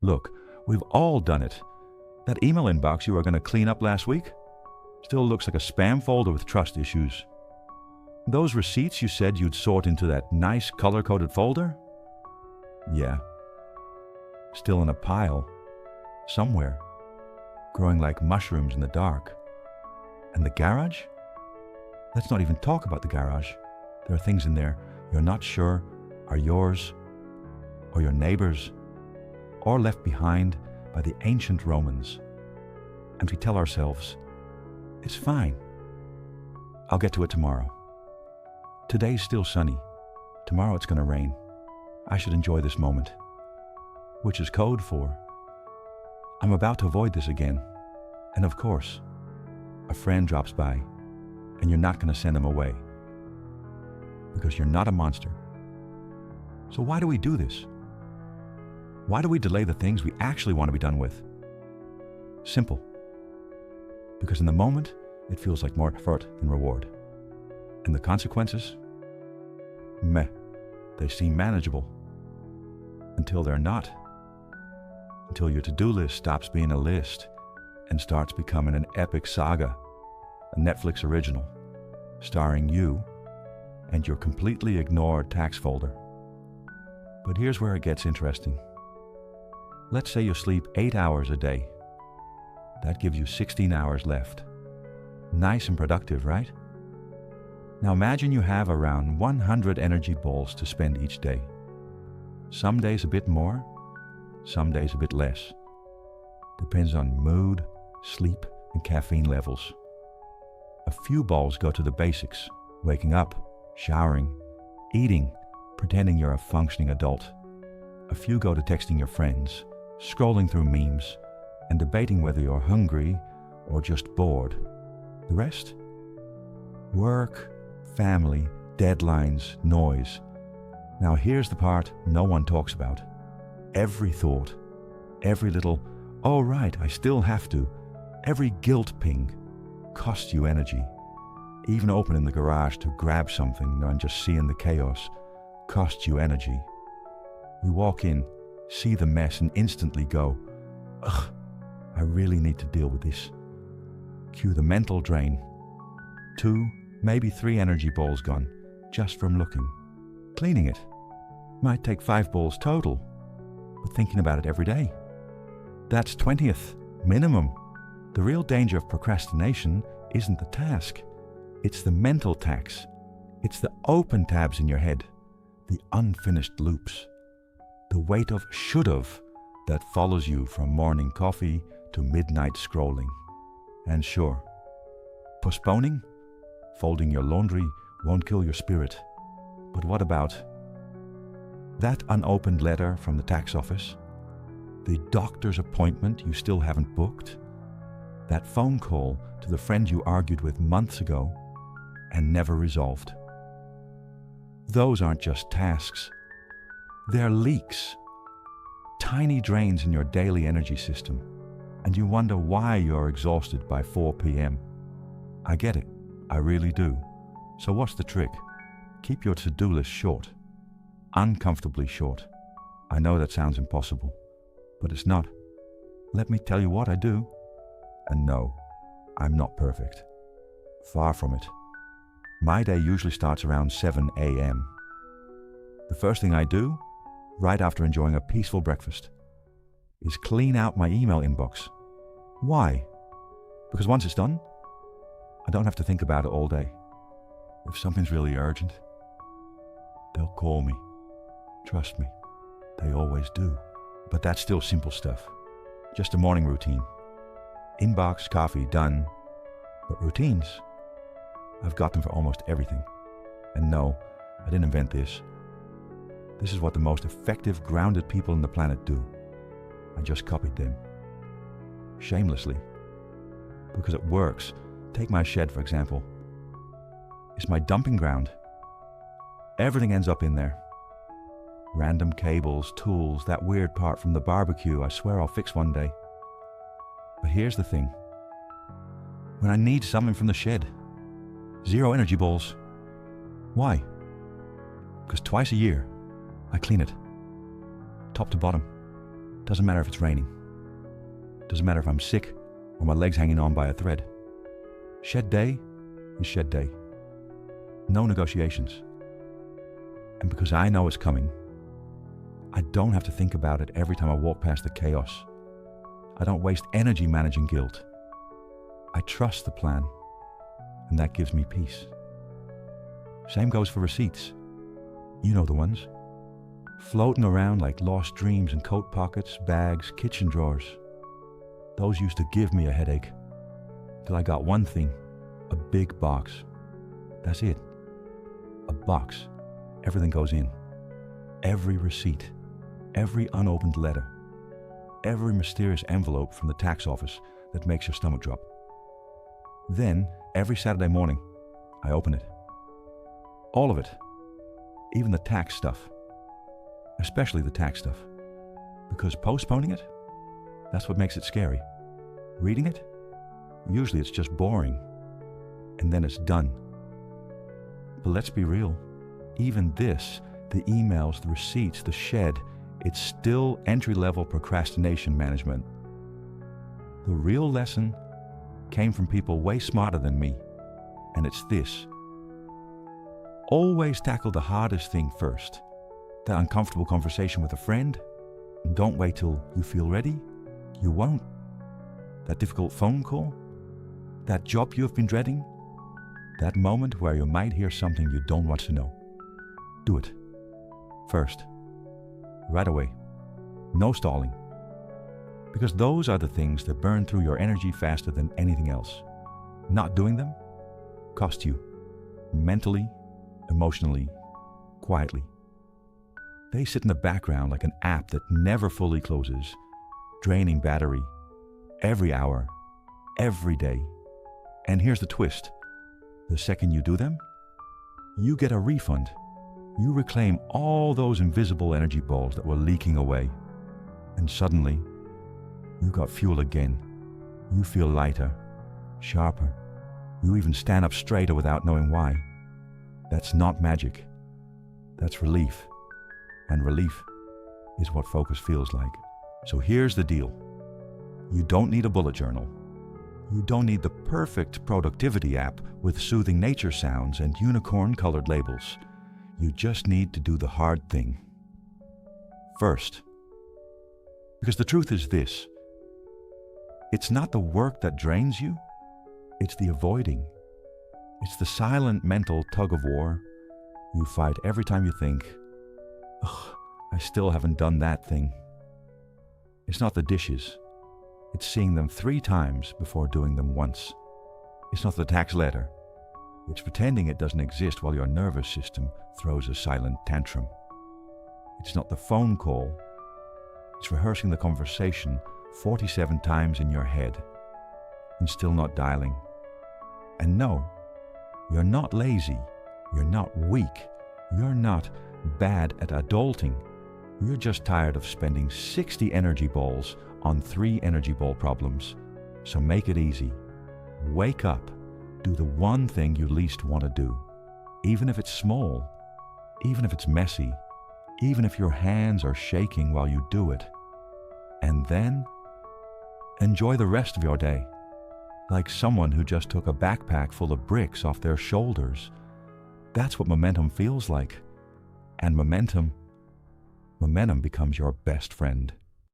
Look, we've all done it. That email inbox you were going to clean up last week still looks like a spam folder with trust issues. Those receipts you said you'd sort into that nice color-coded folder? Yeah. Still in a pile. Somewhere. Growing like mushrooms in the dark. And the garage? Let's not even talk about the garage. There are things in there you're not sure are yours, or your neighbors, or left behind by the ancient Romans. And we tell ourselves, it's fine. I'll get to it tomorrow. Today's still sunny. Tomorrow it's going to rain. I should enjoy this moment. Which is code for, I'm about to avoid this again. And of course, a friend drops by, and you're not going to send them away. Because you're not a monster. So why do we do this? Why do we delay the things we actually want to be done with? Simple. Because in the moment, it feels like more effort than reward. And the consequences? Meh. They seem manageable. Until they're not. Until your to-do list stops being a list and starts becoming an epic saga, a Netflix original, starring you and your completely ignored tax folder. But here's where it gets interesting. Let's say you sleep 8 hours a day. That gives you 16 hours left. Nice and productive, right? Now imagine you have around 100 energy balls to spend each day. Some days a bit more, some days a bit less. Depends on mood, sleep, and caffeine levels. A few balls go to the basics, waking up, showering, eating, pretending you're a functioning adult. A few go to texting your friends, scrolling through memes, and debating whether you're hungry or just bored. The rest? Work, family, deadlines, noise. Now here's the part no one talks about. Every thought, every little, oh right, I still have to, every guilt ping costs you energy. Even opening the garage to grab something and just seeing the chaos costs you energy. We walk in, see the mess, and instantly go, ugh, I really need to deal with this. Cue the mental drain. 2, maybe 3 energy balls gone, just from looking. Cleaning it might take 5 balls total, but thinking about it every day. That's 20th, minimum. The real danger of procrastination isn't the task. It's the mental tax. It's the open tabs in your head, the unfinished loops, the weight of should've that follows you from morning coffee to midnight scrolling. And sure, postponing, folding your laundry won't kill your spirit. But what about that unopened letter from the tax office? The doctor's appointment you still haven't booked? That phone call to the friend you argued with months ago and never resolved? Those aren't just tasks. They're leaks. Tiny drains in your daily energy system. And you wonder why you're exhausted by 4 p.m. I get it. I really do. So what's the trick? Keep your to-do list short. Uncomfortably short. I know that sounds impossible, but it's not. Let me tell you what I do. And no, I'm not perfect. Far from it. My day usually starts around 7 a.m. The first thing I do, right after enjoying a peaceful breakfast, is clean out my email inbox. Why? Because once it's done, I don't have to think about it all day. If something's really urgent, they'll call me. Trust me, they always do. But that's still simple stuff. Just a morning routine. Inbox, coffee, done. But routines, I've got them for almost everything. And no, I didn't invent this. This is what the most effective, grounded people on the planet do. I just copied them. Shamelessly. Because it works. Take my shed, for example. It's my dumping ground. Everything ends up in there. Random cables, tools, that weird part from the barbecue I swear I'll fix one day. But here's the thing. When I need something from the shed, 0 energy balls. Why? Because twice a year, I clean it. Top to bottom. Doesn't matter if it's raining. Doesn't matter if I'm sick or my leg's hanging on by a thread. Shed day is shed day. No negotiations. And because I know it's coming, I don't have to think about it every time I walk past the chaos. I don't waste energy managing guilt. I trust the plan, and that gives me peace. Same goes for receipts. You know the ones. Floating around like lost dreams in coat pockets, bags, kitchen drawers. Those used to give me a headache. Till I got one thing, a big box. That's it. A box. Everything goes in. Every receipt. Every unopened letter. Every mysterious envelope from the tax office that makes your stomach drop. Then, every Saturday morning, I open it. All of it. Even the tax stuff. Especially the tax stuff. Because postponing it, that's what makes it scary. Reading it, usually it's just boring. And then it's done. But let's be real. Even this, the emails, the receipts, the shed, it's still entry-level procrastination management. The real lesson came from people way smarter than me, and it's this. Always tackle the hardest thing first. That uncomfortable conversation with a friend, and don't wait till you feel ready. You won't. That difficult phone call, that job you've been dreading, that moment where you might hear something you don't want to know. Do it. First. Right away. No stalling. Because those are the things that burn through your energy faster than anything else. Not doing them costs you. Mentally, emotionally, quietly. They sit in the background like an app that never fully closes, draining battery, every hour, every day. And here's the twist. The second you do them, you get a refund. You reclaim all those invisible energy balls that were leaking away. And suddenly, you got fuel again. You feel lighter, sharper. You even stand up straighter without knowing why. That's not magic. That's relief. And relief is what focus feels like. So here's the deal. You don't need a bullet journal. You don't need the perfect productivity app with soothing nature sounds and unicorn-colored labels. You just need to do the hard thing. First. Because the truth is this. It's not the work that drains you. It's the avoiding. It's the silent mental tug-of-war you fight every time you think, ugh, I still haven't done that thing. It's not the dishes. It's seeing them 3 times before doing them once. It's not the tax letter. It's pretending it doesn't exist while your nervous system throws a silent tantrum. It's not the phone call. It's rehearsing the conversation 47 times in your head and still not dialing. And no, you're not lazy. You're not weak. You're not bad at adulting. You're just tired of spending 60 energy balls on 3 energy ball problems. So make it easy. Wake up. Do the one thing you least want to do. Even if it's small. Even if it's messy. Even if your hands are shaking while you do it. And then enjoy the rest of your day. Like someone who just took a backpack full of bricks off their shoulders. That's what momentum feels like. And momentum becomes your best friend.